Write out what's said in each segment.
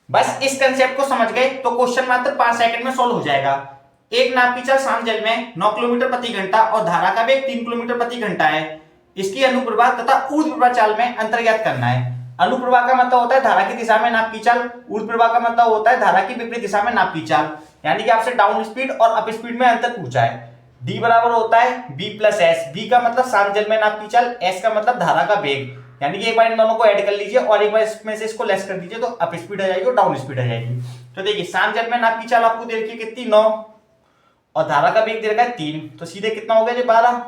बस इस कंसेप्ट को समझ गए तो क्वेश्चन मात्र 5 सेकंड में सॉल्व हो जाएगा। एक नाव की चाल शांत जल में 9 किलोमीटर प्रति घंटा और धारा का वेग 3 किलोमीटर प्रति घंटा है। इसकी अनुप्रवाह तथा ऊर्ध्वप्रवाह चाल में अंतर ज्ञात करना है। अनुप्रवाह का मतलब होता है धारा की दिशा में नाव की चाल, ऊर्ध्वप्रवाह का मतलब होता है धारा की विपरीत दिशा में नाव की चाल। यानी कि आपसे डाउन स्पीड और अप स्पीड में अंतर पूछा है। डी बराबर होता है बी प्लस एस। बी का मतलब शांत जल में नाव की चाल, एस का मतलब धारा का वेग। यानी कि एक बार इन दोनों को ऐड कर लीजिए और एक बार इसमें से इसको लेस कर दीजिए तो अप स्पीड आ जाएगी और डाउन स्पीड आ जाएगी। तो देखिए शांत जल में नाव की चाल आपको दे रखी है कितनी, 9, और धारा का वेग दे रखा है 3, तो सीधे कितना हो गया जी 12।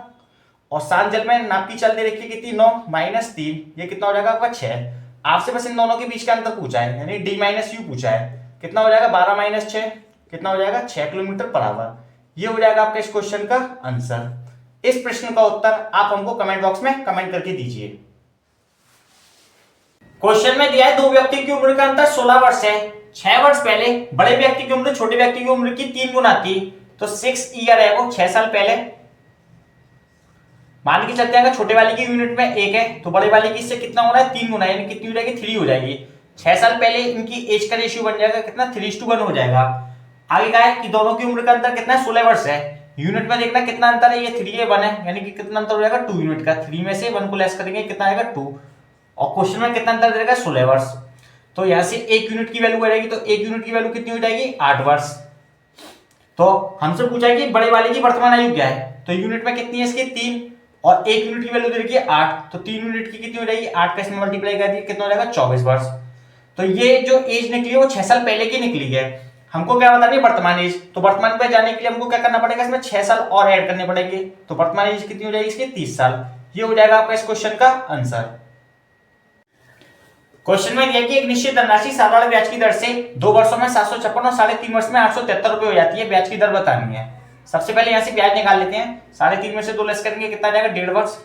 और शांत जल में नाव की चाल दे रखी है कितनी, 9 माइनस 3, ये कितना हो जाएगा आपका 6। आपसे बस इन दोनों के बीच का अंतर पूछा है, यानी डी माइनस यू पूछा है। कितना हो जाएगा 12 माइनस 6, कितना हो जाएगा 6 किलोमीटर पर आवर। ये हो जाएगा आपका इस क्वेश्चन का आंसर। इस प्रश्न का उत्तर आप हमको कमेंट बॉक्स में कमेंट करके दीजिए। क्वेश्चन में दिया है दो व्यक्ति की उम्र का अंतर 16 वर्ष है। 6 वर्ष पहले बड़े व्यक्ति की उम्र छोटे व्यक्ति की उम्र की 3 गुना थी, तो 6 ईयर है वो 6 साल पहले। मान के चलते हैं अगर छोटे वाले की यूनिट में 1 है तो बड़े वाले की इससे कितना हो रहा है 3 गुना, यानी कितनी हो जाएगी 3 हो जाएगी। 6 साल पहले इनकी एज का रेशियो बन जाएगा कितना, 3:1 हो जाएगा। आगे कहा है कि दोनों की उम्र का अंतर कितना है, 16 वर्ष है। यूनिट में देखना कितना अंतर है, ये 3 है 1 है, यानी कि कितना अंतर हो जाएगा 2 यूनिट का। 3 में से 1 को लेस करेंगे कितना आएगा 2, और क्वेश्चन में कितना अंतर देगा 16 वर्ष। तो यहां से 1 यूनिट की वैल्यू बढ़ेगी, तो 1 यूनिट की वैल्यू कितनी हो जाएगी 8 वर्ष। तो हमसे पूछा है कि बड़े वाले की वर्तमान आयु क्या है, तो यूनिट में कितनी है इसकी 3, और 1 यूनिट की वैल्यू दे रखी है 8, तो 3 यूनिट की कितनी हो जाएगी 8 का इसमें मल्टीप्लाई कर दिए कितना हो जाएगा 24 वर्ष। तो ये जो एज निकली है वो 6 साल पहले की निकली है। हमको क्या बतानी है वर्तमान एज, तो वर्तमान पे जाने के लिए हमको क्या करना पड़ेगा, इसमें 6 साल और ऐड करने पड़ेंगे, तो वर्तमान एज कितनी हो जाएगी इसकी 30 साल। ये हो जाएगा आपका इस क्वेश्चन का आंसर। क्वेश्चन में दिया कि एक निश्चित धनराशि साधारण ब्याज की दर से 2 वर्षों में 756 और 3.5 वर्ष में 873 रुपए हो जाती है। ब्याज की दर बतानी है। सबसे पहले यहां से ब्याज निकाल लेते हैं। 3.5 में से 2 लेस करेंगे कितना जाएगा 1.5 वर्ष।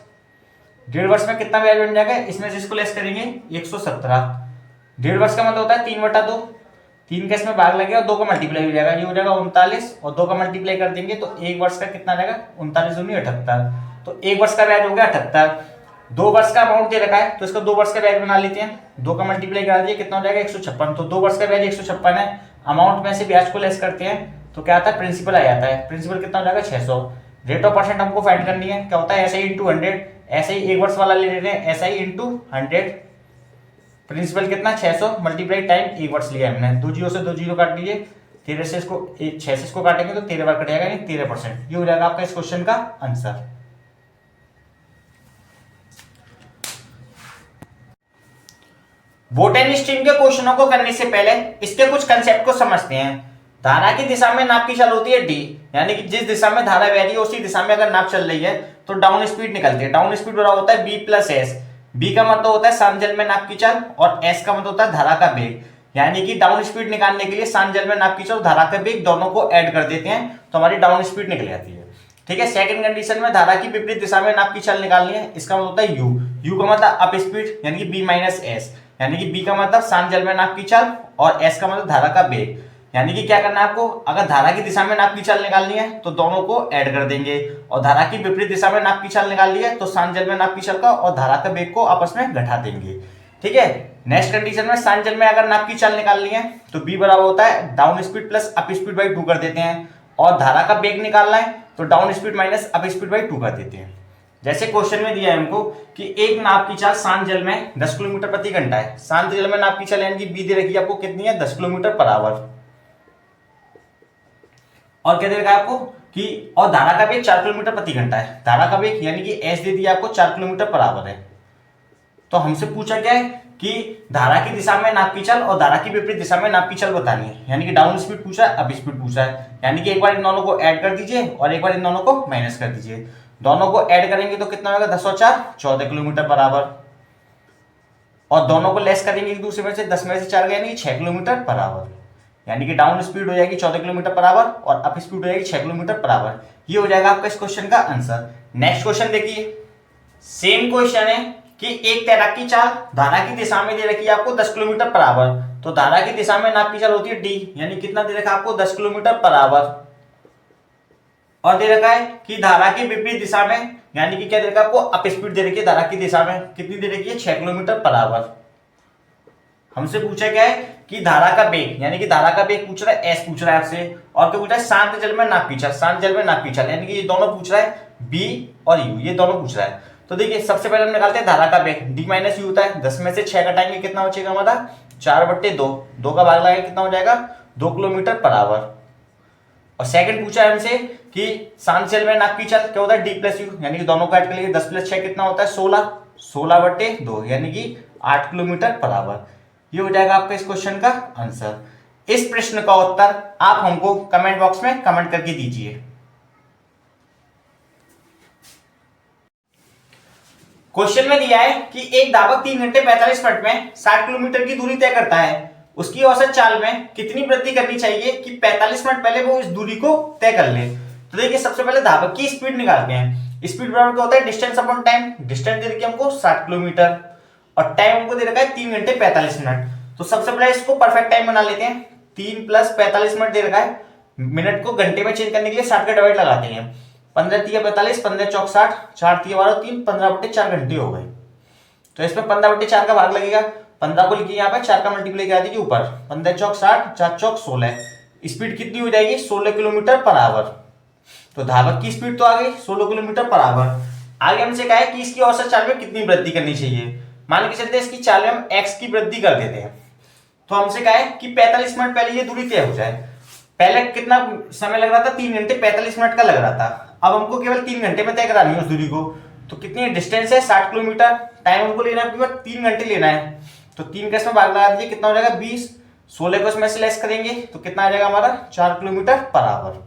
1.5 वर्ष में कितना ब्याज बन जाएगा, इसमें से इसको लेस करेंगे 117। 1.5 वर्ष का मतलब होता है 3/2, 3 का इसमें भाग लगेगा और 2 का मल्टीप्लाई हो जाएगा, ये हो जाएगा 39, और 2 का मल्टीप्लाई कर देंगे तो 1 वर्ष का कितना जाएगा 39 दूनी 78, तो 1 वर्ष का ब्याज हो गया 78। 2 वर्ष का अमाउंट दे रखा है तो इसका 2 वर्ष का ब्याज बना लेते हैं। 2 का मल्टीप्लाई करा दिए कितना हो जाएगा 156, तो 2 वर्ष का ब्याज 156 है। अमाउंट में से ब्याज को लेस करते हैं तो क्या आता है प्रिंसिपल आ जाता है। प्रिंसिपल कितना हो जाएगा 600। रेट ऑफ परसेंट हमको फाइंड करनी है, क्या होता है एसआई इंटू 100। ऐसे ही 1 वर्ष वाला ले लेते हैं एसआई इंटू 100। प्रिंसिपल कितना 600 मल्टीप्लाई टाइम 1 वर्ष लिया हमने। 2 जीरो से 2 जीरो काट लीजिए, 13 से इसको 6 से इसको काटेंगे तो 13 बार कटेगा, यानी 13%। ये हो जाएगा आपका इस क्वेश्चन का आंसर। बोटनी स्ट्रीम के क्वेश्चनों को करने से पहले इसके कुछ कंसेप्ट को समझते हैं। धारा की दिशा में नाप की चाल होती है डी, यानी कि जिस दिशा में धारा बह रही है उसी दिशा में अगर नाप चल रही है तो डाउन स्पीड निकलती है। डाउन स्पीड बराबर होता है बी प्लस एस। बी का मतलब होता है शांत जल में नाप की चाल, और एस का मतलब होता है धारा का वेग। यानी कि डाउन स्पीड निकालने के लिए शांत जल में नाप की चाल और धारा का वेग दोनों को ऐड कर देते हैं तो हमारी डाउन स्पीड निकल जाती है। ठीक है। सेकंड कंडीशन में धारा की विपरीत दिशा में नाप की चाल निकालनी है, इसका मतलब होता है यू। यू का मतलब अप स्पीड, यानी कि बी माइनस एस, यानी कि बी का मतलब शांत जल में नाप की चाल और एस का मतलब धारा का वेग। यानी कि क्या करना है आपको, अगर धारा की दिशा में नाप की चाल निकालनी है तो दोनों को ऐड कर देंगे, और धारा की विपरीत दिशा में नाप की चाल निकालनी है तो शांत जल में नाप की चाल का और धारा का वेग को आपस में घटा देंगे। ठीक है। नेक्स्ट कंडीशन में शांत जल में अगर नाप की चाल निकालनी है तो बी बराबर होता है down speed plus up speed by 2 कर देते हैं, और धारा का वेग निकालना है तो down speed minus up speed by 2 कर देते हैं। जैसे क्वेश्चन में दिया है हमको कि एक नाव की चाल शांत जल में 10 किलोमीटर प्रति घंटा है। शांत जल में नाव की चाल यानी कि बी दे रखी है आपको कितनी है 10 किलोमीटर पर आवर, और क्या दे रखा है आपको कि और धारा का वेग 4 किलोमीटर प्रति घंटा है। धारा का वेग यानी कि एस दे दिया आपको 4 किलोमीटर पर आवर है। तो हमसे पूछा क्या है कि धारा की दिशा में नाप की चाल और धारा की विपरीत दिशा में नाप की चाल बतानी है, यानी कि डाउन स्पीड पूछा है अप स्पीड पूछा है। यानी कि एक बार इन दोनों को ऐड कर दीजिए और एक बार इन दोनों को माइनस कर दीजिए। दोनों को ऐड करेंगे तो कितना होगा 10 और 4 14 किलोमीटर पर आवर, और दोनों को लेस करेंगे एक दूसरे में से 10 में से 4 गए यानी 6 किलोमीटर पर आवर। यानी कि डाउन स्पीड हो जाएगी 14 किलोमीटर पर आवर और अप स्पीड हो जाएगी 6 किलोमीटर पर आवर। ये हो जाएगा आपका इस क्वेश्चन का आंसर। नेक्स्ट क्वेश्चन देखिए, सेम क्वेश्चन है कि एक तैराक की चाल धारा की दिशा में दे रखी है आपको 10 किलोमीटर पर आवर, तो धारा की दिशा में नाप की चाल होती है डी, यानी कितना दे रखा है आपको 10 किलोमीटर पर आवर, और दे रखा है कि धारा की विपरीत दिशा में यानी कि क्या दे रखा है आपको अप स्पीड दे रखी है धारा की दिशा में कितनी दे रखी है 6 किलोमीटर पर आवर। हमसे पूछा क्या है कि धारा का वेग, यानी कि धारा का वेग पूछ रहा है, एस पूछ रहा है आपसे, और क्या पूछ रहा है, शांत जल में नाप की चाल, शांत जल में नाप की चाल, यानी कि ये दोनों पूछ रहा है, बी और यू, ये दोनों पूछ रहा है। तो देखिए सबसे पहले हम निकालते हैं धारा का वेग, डी माइनस यू होता है, 10 में से 6 घटाएंगे कितना बचेगा हमारा, 4/2, 2 का भाग लगाएंगे कितना हो जाएगा, 2 किलोमीटर पर आवर। और सेकंड पूछा है हमसे कि शांत जल में नाप की चाल क्या होता है, डी प्लस यू, यानी कि दोनों को ऐड कर लेंगे, 10 + 6 कितना होता है, 16, 16/2, यानी कि 8 किलोमीटर पर आवर। ये हो जाएगा आपका इस क्वेश्चन का आंसर। इस प्रश्न का उत्तर आप हमको कमेंट बॉक्स में कमेंट करके दीजिए। क्वेश्चन में दिया है कि एक धावक 3 घंटे 45 मिनट में 60 किलोमीटर की दूरी तय करता है, उसकी औसत चाल में कितनी वृद्धि करनी चाहिए कि 45 मिनट पहले वो इस दूरी को तय कर ले। तो देखिए सबसे पहले धावक की स्पीड निकालते हैं। स्पीड बराबर क्या होता है, डिस्टेंस अपॉन टाइम। डिस्टेंस दे रखी है हमको 60 किलोमीटर और टाइम हमको दे रखा है 3 घंटे 45 मिनट। तो सबसे पहले इसको परफेक्ट टाइम बना लेते हैं। 3 + 45 मिनट दे रखा है, मिनट को घंटे में चेंज करने के लिए 60 का डिवाइड लगाते हैं। 15 × 45, 15 × 4 60, 4 × 12 3, 15/4 घंटे हो गए। तो इसमें 15/4 का भाग लगेगा, 15 को लिखिए यहाँ पे, 4 का मल्टीप्लाई करा दीजिए ऊपर, 15 × 4 60, 4 × 4 16। स्पीड कितनी हो जाएगी, 16 किलोमीटर पर आवर। तो धावक की स्पीड तो आ गई 16 किलोमीटर पर आवर। आगे हमसे कहा है कि इसकी औसत चाल में कितनी वृद्धि करनी चाहिए। मान के चलते इसकी चाल में हम x की वृद्धि कर देते हैं। तो हमसे कहा है कि 45 मिनट पहले ये दूरी तय हो जाए। पहले कितना समय लग रहा था, 3 घंटे 45 मिनट का लग रहा था, अब हमको केवल 3 घंटे में तय करानी है उस दूरी को। तो कितनी डिस्टेंस है, 60 किलोमीटर, टाइम हमको लेना है केवल 3 घंटे लेना है। तो 3 का इसमें भाग लगा दीजिए, कितना हो जाएगा 20, 16 को इसमें से लेस करेंगे तो कितना आ जाएगा हमारा 4 किलोमीटर पर आवर।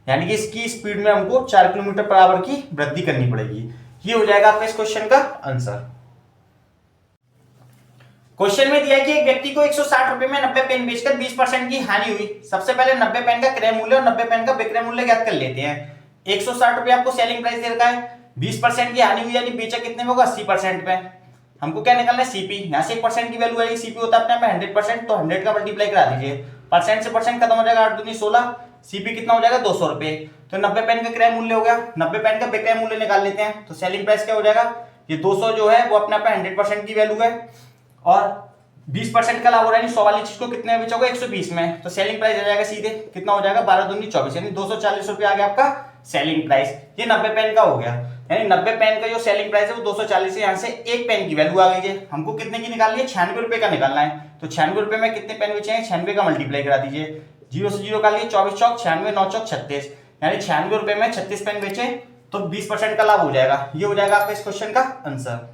यानी कि इसकी स्पीड में हमको 4 किलोमीटर पर आवर की वृद्धि करनी पड़ेगी। ये हो जाएगा आपका इस क्वेश्चन का आंसर। क्वेश्चन में दिया कि एक व्यक्ति को 160 रुपए में 90 पेन बेचकर 20% की हानि हुई। सबसे पहले 90 पेन का क्रय मूल्य और 90 पेन का विक्रय मूल्य ज्ञात कर लेते हैं। 160 रुपए आपको सेलिंग प्राइस दे रखा है, 20% की हानि हुई यानी बेचा कितने में होगा, 80% पे। हमको क्या निकालना है, सीपी। यहाँ से 1% की वैल्यू आएगी, सीपी होता है अपने आप में 100%, तो 100 का मल्टीप्लाई करा दीजिए, परसेंट से परसेंट खत्म हो जाएगा, 8 दूनी 16, सीपी कितना हो जाएगा 200 रुपए। तो 90 पेन का क्रय मूल्य हो गया, 90 पेन का विक्रय मूल्य निकाल लेते हैं। तो सेलिंग प्राइस क्या हो जाएगा, ये 200 जो है वो अपने आप में 100% की वैल्यू है और 20% का लाभ हो रहा है, 100 वाली चीज को कितने में बेचा होगा, 120 में। तो सेलिंग प्राइस आ जाएगा सीधे, कितना हो जाएगा 12 दूनी 24, यानी 240 रुपए आ गया आपका सेलिंग प्राइस। ये 90 पेन का हो गया, यानी 90 पेन का जो सेलिंग प्राइस है वो 240 है। यहाँ से एक पेन की वैल्यू आ गई है, हमको कितने की निकालनी है, 96 रुपए का निकालना है। तो 96 रुपए में कितने पेन बेचे हैं, 96 का मल्टीप्लाई करा दीजिए, 0 से 0 का लिए 24 चौक 96, 9 चौक 36, यानी 96 रुपए में 36 पेन बेचे तो 20% का लाभ हो जाएगा। ये हो जाएगा आपका इस क्वेश्चन का आंसर।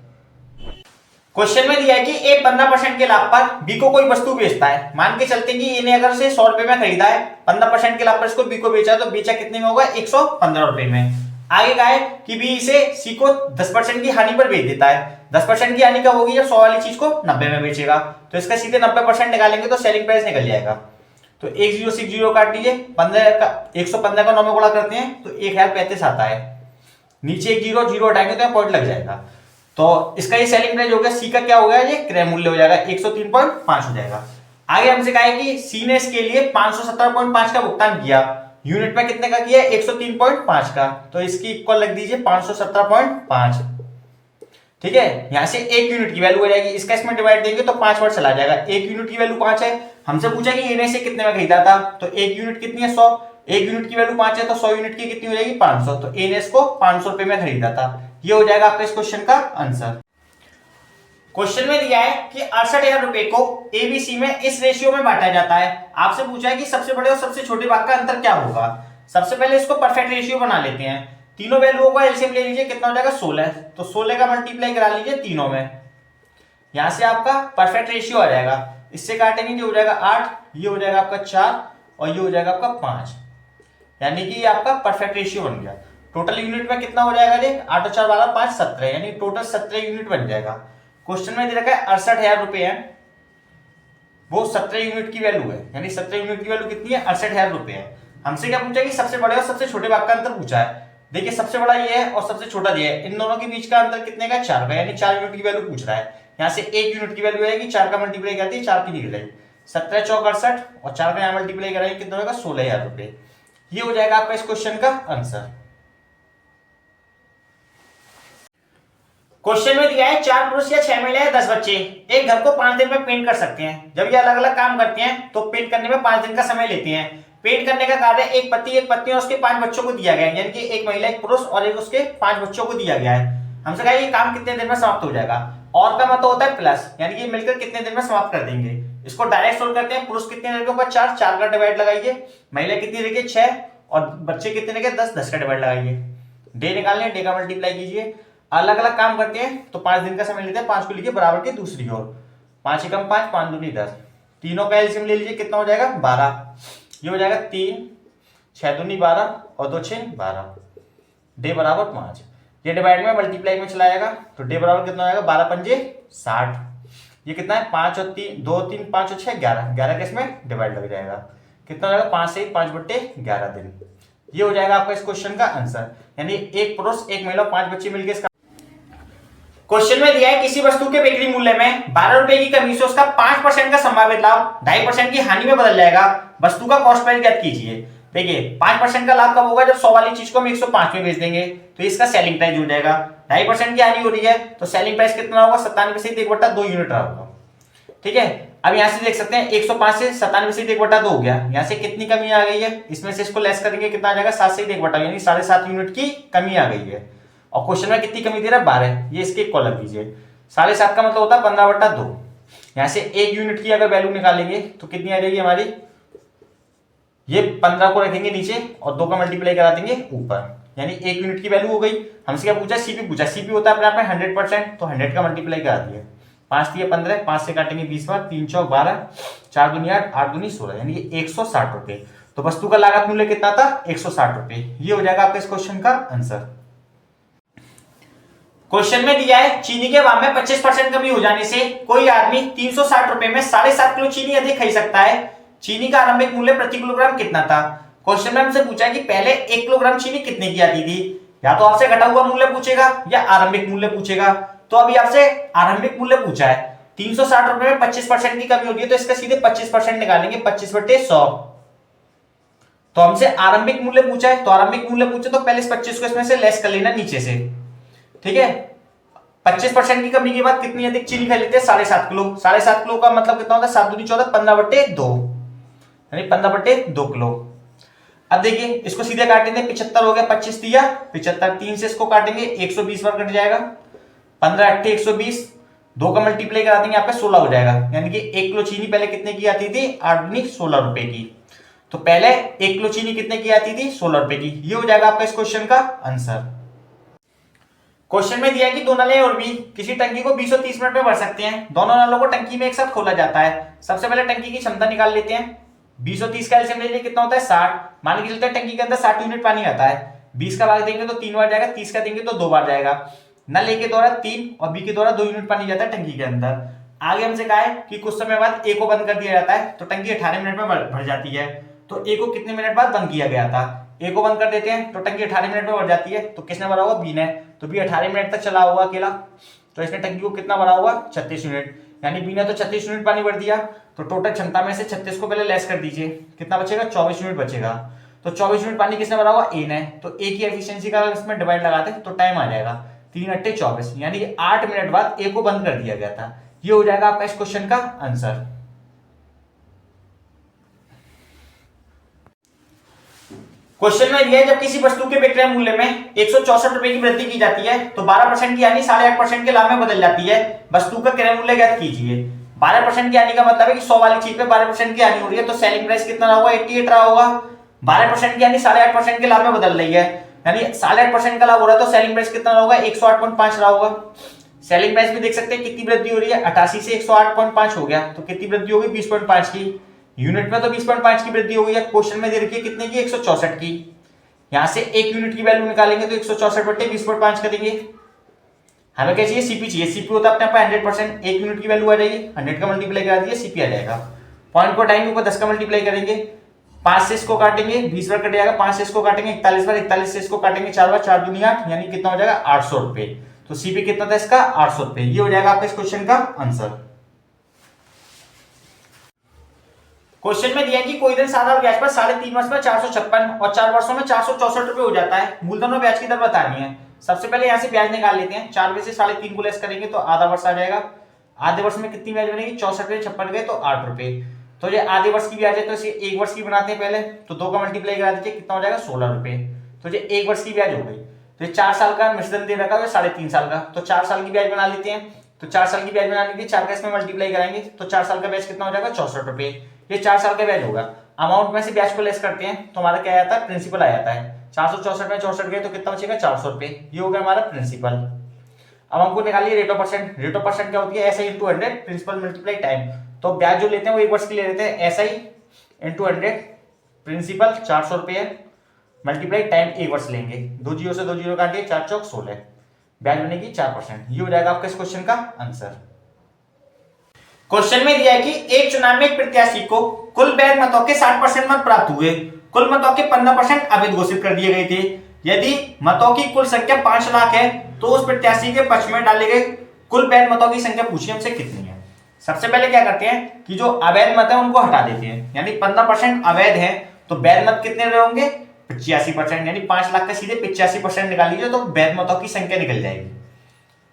क्वेश्चन में दिया है कि ए 15% के लाभ पर बी को कोई वस्तु बेचता है। मान के चलते हैं कि इन्हें अगर से 100 रुपए में खरीदा है, 15% के लाभ पर इसको बी को बेचा, तो बेचा कितने में होगा, 115 रुपए में। आगे कहा है कि बी इसे सी को 10% की हानि पर बेच देता है। 10% की हानि कब होगी, जब 100 वाली चीज को 90 में बेचेगा। तो इसका सीधे 90% निकालेंगे तो सेलिंग प्राइस निकल जाएगा। तो 10 से 0 काट लीजिए, 115 का 9 में गुणा करते हैं तो 1035 आता है, नीचे एक 0 0 हटाएंगे तो पॉइंट लग जाएगा। तो इसका ये सेलिंग प्राइस हो गया, सी का क्या हो गया, ये क्रय मूल्य हो जाएगा, 103.5 हो जाएगा। आगे हमसे कहा है कि सी ने इसके लिए 517.5 का भुगतान किया, यूनिट में कितने का किया, 103.5 का, तो इसकी इक्वल लग दीजिए 517.5। ठीक है, यहां से 1 यूनिट की वैल्यू हो जाएगी, इसका इसमें डिवाइड देंगे तो 5 वर्ड चला जाएगा। 1 यूनिट की वैल्यू 5 है, हमसे पूछा कि इन्हें से कितने में खरीदा था, तो 1 यूनिट कितनी है, 100। 1 यूनिट की वैल्यू 5 है तो 100 यूनिट की कितनी हो जाएगी, 500। तो एनएस को 500 रुपए में खरीदा था। ये हो जाएगा आपका इस क्वेश्चन का आंसर। क्वेश्चन में दिया है कि 68,000 रुपए को एबीसी में इस रेशियो में बांटा जाता है। आपसे पूछा है कि सबसे बड़े और सबसे छोटे भाग का अंतर क्या होगा। सबसे पहले इसको परफेक्ट रेशियो बना लेते हैं। तीनों वैल्यूओं का एलसीएम ले लीजिए, कितना हो जाएगा 16, तो 16 का मल्टीप्लाई करा लीजिए तीनों में, यहां से आपका परफेक्ट रेशियो आ जाएगा। इससे काटेंगे ये हो जाएगा 8, ये हो जाएगा आपका 4 और ये हो जाएगा आपका 5, यानी कि ये आपका परफेक्ट रेशियो बन गया। टोटल यूनिट में कितना हो जाएगा, ये 8 और 4 12 5 17, यानी टोटल 17 यूनिट बन जाएगा। क्वेश्चन में दे रखा है 68,000 रुपए है, वो 17 यूनिट की वैल्यू है, यानी 17 यूनिट की वैल्यू कितनी है, 68,000 रुपए है। हमसे क्या पूछा कि सबसे बड़े और सबसे छोटे भाग का अंतर पूछा है। देखिए सबसे बड़ा ये है और सबसे छोटा ये है, इन दोनों के बीच का अंतर कितने का, 4 का, यानी 4 यूनिट की वैल्यू पूछ रहा है। यहाँ से 1 यूनिट की वैल्यू आएगी, 4 का मल्टीप्लाई करती है 4 की निकल जाएगी, 17 चौक 68 और 4 का यहाँ मल्टीप्लाई कराएंगे कितना होगा, 16,000 रुपए। ये हो जाएगा आपका इस क्वेश्चन का आंसर। क्वेश्चन में दिया है 4 पुरुष या 6 महिलाएं 10 बच्चे एक घर को 5 दिन में पेंट कर सकते हैं। जब ये अलग अलग काम करते हैं तो पेंट करने में 5 दिन का समय लेते हैं। पेंट करने का कार्य एक पति और उसके 5 बच्चों को दिया गया है, यानी कि एक महिला एक पुरुष और एक उसके 5 बच्चों को दिया गया है। हमसे कहा ये काम कितने दिन में समाप्त हो जाएगा। और का मतलब होता है प्लस, यानी कि मिलकर कितने दिन में समाप्त कर देंगे। इसको डायरेक्ट सोल्व करते हैं। पुरुष कितने देर के ऊपर 4, 4 का डिवाइड लगाइए। महिला कितनी देर के 6 और बच्चे कितने के 10, 10 का डिवाइड लगाइए। डे निकालने, डे का मल्टीप्लाई कीजिए। अलग अलग काम करते हैं तो 5 दिन का समय लेते हैं। 5 को लिखिए बराबर के दूसरी ओर, 5 एकम 5, 5 दूनी 10। तीनों का एलसीएम ले लीजिए, कितना हो जाएगा 12। ये हो जाएगा 3, 6 दूनी 12 और 2 6 12। डे बराबर 5। ये डिवाइड में मल्टीप्लाई में चला जाएगा तो डे बराबर कितना हो जाएगा 12 पंजे 60। ये कितना है 5 और 3, 2 3 5 और 6 11, 11 के इसमें डिवाइड लग जाएगा। कितना हो जाएगा 5 से 5 बट्टे 11 दिन। ये हो जाएगा आपका इस क्वेश्चन का आंसर, यानी एक पुरुष एक महिला 5 बच्चे मिलकर इसका। क्वेश्चन में दिया है किसी वस्तु के बिक्री मूल्य में 12 रुपए की कमी से उसका 5% का संभावित लाभ 2.5% की हानि में बदल जाएगा। वस्तु का कॉस्ट प्राइस ज्ञात कीजिए। देखिए 5% का लाभ कब होगा, जब 100 वाली चीज को हम 105 में बेच देंगे तो इसका सेलिंग प्राइस हो जाएगा। 2.5% की हानि हो रही है तो सेलिंग प्राइस कितना होगा 97 से 1/2 यूनिट रहा होगा। ठीक है, अब यहां से देख सकते हैं 105 से 97 से 1/2 हो गया। यहां से कितनी कमी आ गई है, इसमें से इसको लेस करेंगे कितना आ जाएगा 7 से 1/2, यानी 7.5 यूनिट की कमी आ गई है। और क्वेश्चन में कितनी कमी दे रहा है 12, ये इसके इक्वल लग दीजिए। 7.5 का मतलब होता है 15/2। यहां से 1 यूनिट की अगर वैल्यू निकालेंगे तो कितनी आ जाएगी हमारी, ये 15 को रखेंगे नीचे और 2 का मल्टीप्लाई करा देंगे ऊपर, यानी 1 यूनिट की वैल्यू हो गई। हमसे क्या पूछा, सीपी पूछा। सीपी होता है अपने आप में 100%, तो 100 का मल्टीप्लाई करा दिया। 5 दिए 15, 5 से काटेंगे 20 बार, 3 चौक 12, 4 दूनी 8, 8 दूनी 16, यानी 160 रुपए। तो वस्तु का लागत मूल्य कितना था 160 रुपए। ये हो जाएगा आपका इस क्वेश्चन का आंसर। क्वेश्चन में दिया है चीनी के दाम में 25% कमी हो जाने से कोई आदमी 360 रुपए में 7.5 किलो चीनी अधिक खरीद सकता है। चीनी का आरंभिक मूल्य प्रति किलोग्राम कितना था। क्वेश्चन में हमसे पूछा है कि पहले 1 किलोग्राम चीनी कितने की आती थी। या तो आपसे घटा हुआ मूल्य पूछेगा या आरंभिक मूल्य पूछेगा। तो अभी आपसे आरंभिक मूल्य पूछा है। 360 रुपए में 25% की कमी होती है तो इसका सीधे 25% निकालेंगे, 25/100। तो हमसे आरंभिक मूल्य पूछा है, तो आरंभिक मूल्य पूछे तो पहले इस 25 को इसमें से लेस कर लेना नीचे से। ठीक है, 25% की कमी के बाद कितनी अधिक चीनी खरीद लेते हैं 7.5 किलो। 7.5 किलो का मतलब कितना होता है 7 दूनी 14, 15/2, यानी 15/2 किलो। अब देखिए इसको सीधे काटेंगे, 75 हो गया, 25 दिया 75, 3 से इसको काटेंगे 120 बार कट जाएगा, 15 8 120, 2 का मल्टीप्लाई करा देंगे आपका 16 हो जाएगा। यानी कि 1 किलो चीनी पहले कितने की आती थी 8 दूनी 16 रुपए की। तो पहले 1 किलो चीनी कितने की आती थी 16 रुपए की। ये हो जाएगा आपका इस क्वेश्चन का आंसर। क्वेश्चन में दिया है कि दो नलें और भी किसी टंकी को 20 और 30 मिनट में भर सकते हैं। दोनों नलों को टंकी में एक साथ खोला जाता है। सबसे पहले टंकी की क्षमता निकाल लेते हैं। 20 और 30 का एलसीएम ले लिए, कितना होता है 60। मान के चलते हैं टंकी के अंदर 60 यूनिट पानी आता है। 20 का भाग देंगे तो 3 बार जाएगा, 30 का देंगे तो 2 बार जाएगा। नल ए के द्वारा 3 और बी के द्वारा 2 यूनिट पानी जाता है टंकी के अंदर। आगे हमसे कहा है कि कुछ समय बाद ए को बंद कर दिया जाता है तो टंकी 18 मिनट में भर जाती है। तो ए को कितने मिनट बाद बंद किया गया था, ए को बंद कर देते हैं तो टंकी 18 मिनट में भर जाती है। तो किसने भरा हुआ बी ने, तो बी 18 मिनट तक चला हुआ अकेला, तो इसने टंकी को कितना भरा हुआ 36 यूनिट, यानी बी ने तो 36 यूनिट पानी भर दिया। तो टोटल क्षमता में से 36 को पहले लेस कर दीजिए, कितना बचेगा 24 यूनिट बचेगा। तो 24 यूनिट पानी किसने भरा हुआ ए ने, तो ए की एफिशिएंसी का इसमें डिवाइड लगाते तो टाइम आ जाएगा 3 8 24, यानी 8 मिनट बाद ए को बंद कर दिया गया था। ये हो जाएगा आपका इस क्वेश्चन का आंसर। क्वेश्चन में दिया है जब किसी वस्तु के विक्रय मूल्य में 164 रुपए की वृद्धि की जाती है तो 12% की हानि 8.5% के लाभ में बदल जाती है। वस्तु का क्रय मूल्य ज्ञात कीजिए। 12% की हानि का मतलब है कि 100 वाली चीज पे 12% की हानि हो रही है तो सेलिंग प्राइस कितना रहा होगा 88 रहा होगा। 12% की हानि 8.5% के लाभ में बदल रही है, यानी 8.5% का लाभ हो रहा है तो सेलिंग प्राइस कितना होगा 108.5 रहा होगा। सेलिंग प्राइस भी देख सकते हैं कितनी वृद्धि हो रही है, 88 से 108.5 हो गया तो कितनी वृद्धि होगी 20.5 की। यूनिट में तो 20.5 की वृद्धि हो गई है। क्वेश्चन में दे रखी है कितने की 164 की। यहां से 1 यूनिट की वैल्यू निकालेंगे तो 164/20.5 करेंगे। हमें क्या चाहिए सीपी चाहिए। सीपी होता है अपने आप 100%, 1 यूनिट की वैल्यू आ जाएगी, 100 का मल्टीप्लाई करा दिए सीपी आ जाएगा। पॉइंट को टाइम के ऊपर 10 का मल्टीप्लाई करेंगे, 5 से इसको काटेंगे 20 बार कट जाएगा, 5 से इसको काटेंगे 41 बार, 41 से इसको काटेंगे 4 बार, 4 दूनी 8, यानी कितना हो जाएगा 800 रुपए। तो सीपी कितना था इसका 800 रुपए। ये हो जाएगा आपका इस क्वेश्चन का आंसर। क्वेश्चन में दिया है कि कोई दिन साधारण ब्याज पर 3.5 वर्ष में 456 और 4 वर्षों में 464 रुपए हो जाता है। मूलधन और ब्याज की दर बतानी है। सबसे पहले यहाँ से ब्याज निकाल लेते हैं। 4 में से 3.5 को लेस करेंगे तो आधा वर्ष आ जाएगा। आधे वर्ष में कितनी ब्याज बनेगी, 64 56 गए तो 8 रुपए। तो ये आधे वर्ष की ब्याज है तो इसे 1 वर्ष की बनाते हैं पहले, तो 2 का मल्टीप्लाई करा दीजिए, कितना हो जाएगा 16 रुपए। तो ये 1 वर्ष की ब्याज हो गई। तो ये 4 साल का मिश्रण दे रखा है 3.5 साल का, तो 4 साल की ब्याज बना लेते हैं। तो 4 साल की ब्याज बनाने के लिए 4 का इसमें मल्टीप्लाई कराएंगे तो 4 साल का ब्याज कितना हो जाएगा 64 रुपए। ये 4 साल का ब्याज होगा। अमाउंट में से ब्याज को लेस करते हैं तो हमारा क्या आता है, प्रिंसिपल आ जाता है। 464 में 64 गए तो कितना बचेगा 400 रुपए। ये हो गया हमारा प्रिंसिपल। अब हमको निकालिए rate of percent. Rate of percent क्या होती है, SI into 100 principal multiply time. तो ब्याज जो लेते हैं वो 1 वर्ष के लिए लेते हैं, एसआई इंटू 100 प्रिंसिपल 400 रुपए मल्टीप्लाई टाइम 1 वर्ष लेंगे। 2 जीरो से 2 जीरो काटिए, 4 चौक 16, ब्याज बनेगी 4%। ये हो जाएगा आपका इस क्वेश्चन का आंसर। क्वेश्चन में दिया है कि एक चुनाव में एक प्रत्याशी को कुल वैध मतों के 60% मत प्राप्त हुए, कुल मतों के 15% अवैध घोषित कर दिए गए थे। यदि मतों की कुल संख्या 5 लाख है तो उस प्रत्याशी के पक्ष में डाले गए कुल वैध मतों की संख्या पूछिए हमसे कितनी है। सबसे पहले क्या करते हैं कि जो अवैध मत है उनको हटा देते हैं, यानी 15% अवैध है तो वैध मत कितने रहे होंगे 85%, यानी 5 लाख का सीधे 85% निकाल लीजिए तो वैध मतों की संख्या निकल जाएगी।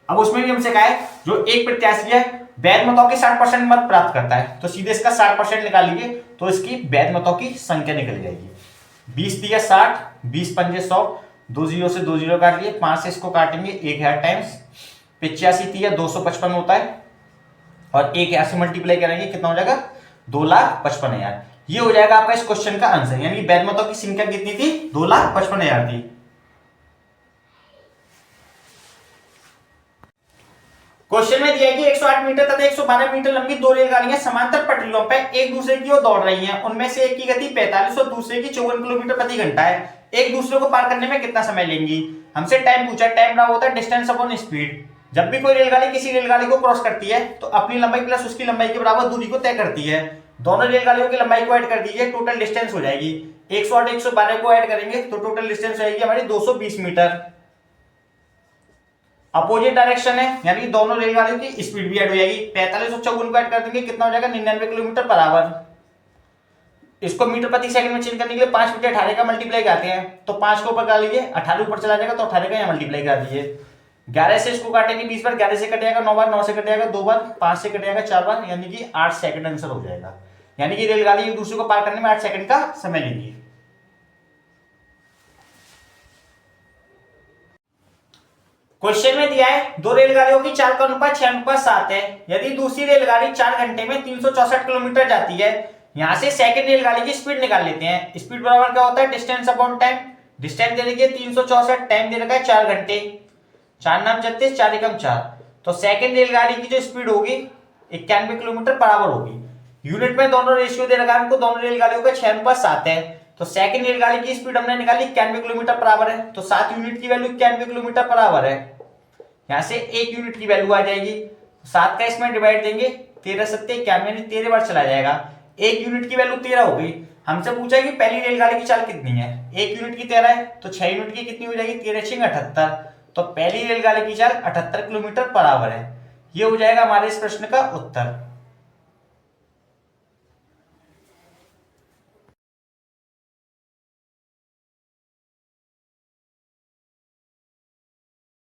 अब उसमें भी हमसे कहा है जो एक प्रत्याशी है वैध मतों के 60% मत प्राप्त करता है तो सीधे इसका 60% निकाल लीजिए तो इसकी वैध मतों की संख्या निकल जाएगी। 20 दिया 60, 20 पंजे 100, 2 जीरो से 2 जीरो काट लिए, 5 से इसको काटेंगे 1000 टाइम्स, 85 दिया 255 होता है और 1000 से मल्टीप्लाई करेंगे कितना हो जाएगा 2,55,000। ये हो जाएगा आपका इस क्वेश्चन का आंसर, यानी वैध मतों की संख्या कितनी थी 2,55,000 थी। क्वेश्चन में दिया है कि 108 मीटर तथा 112 मीटर लंबी 2 रेलगाड़ियां समांतर पटरियों पर एक दूसरे की ओर दौड़ रही हैं। उनमें से एक की गति 45 और दूसरे की 54 किलोमीटर प्रति घंटा है। एक दूसरे को पार करने में कितना समय लेंगी। हमसे टाइम पूछा, टाइम बराबर होता है डिस्टेंस अपॉन स्पीड। जब भी कोई रेलगाड़ी किसी रेलगाड़ी को क्रॉस करती है तो अपनी लंबाई प्लस उसकी लंबाई के बराबर दूरी को तय करती है। दोनों रेलगाड़ियों की लंबाई को ऐड कर दीजिए, टोटल डिस्टेंस हो जाएगी। 108 112 को ऐड करेंगे तो टोटल डिस्टेंस हो जाएगी हमारी 220 मीटर। अपोजिट डायरेक्शन है यानी दोनों रेलगाड़ियों की स्पीड भी ऐड हो जाएगी। 45 और 54 को ऐड कर देंगे कितना हो जाएगा 99 किलोमीटर पर आवर। इसको मीटर प्रति सेकंड में चेंज करने के लिए 5 बटे 18 का मल्टीप्लाई करते हैं तो 5 को ऊपर कर लीजिए, 18 ऊपर चला जाएगा तो 18 का यहाँ मल्टीप्लाई कर दीजिए। 11 से इसको काटेंगे 20 बार, 11 से कट जाएगा 9 बार, 9 से कट जाएगा 2 बार, 5 से कट जाएगा 4 बार, यानी कि 8 सेकंड आंसर हो जाएगा। यानी कि रेलगाड़ी एक दूसरे को पार करने में 8 सेकंड का समय लेगी। क्वेश्चन में दिया है दो रेलगाड़ियों की चाल का अनुपात 6:7 है। यदि दूसरी रेलगाड़ी 4 घंटे में 364 किलोमीटर जाती है। यहां से सेकंड रेलगाड़ी की स्पीड निकाल लेते हैं। स्पीड बराबर क्या होता है डिस्टेंस अपॉन टाइम। डिस्टेंस दे रखी है 364, टाइम दे रखा है 4 घंटे, 4 नाम 36, 4 एकम 4। तो सेकंड रेलगाड़ी की जो स्पीड होगी 91 किलोमीटर पर आवर होगी। यूनिट में दोनों रेशियो दे रखा है हमको, दोनों रेलगाड़ियों का 6:7 है। तो सेकंड रेलगाड़ी की स्पीड हमने निकाली 91 किलोमीटर पर आवर है, तो 7 यूनिट की वैल्यू 91 किलोमीटर पर आवर है। यहां से 1 यूनिट की वैल्यू आ जाएगी, 7 का इसमें डिवाइड देंगे 13 सत्ते 91, यानी 13 बार चला जाएगा। 1 यूनिट की वैल्यू 13 हो गई। हमसे पूछा कि पहली रेलगाड़ी की चाल कितनी है। 1 यूनिट की 13 है तो 6 यूनिट की कितनी हो जाएगी 13 6 78। तो पहली रेलगाड़ी की चाल 78 किलोमीटर पर आवर है। ये हो जाएगा हमारे इस प्रश्न का उत्तर।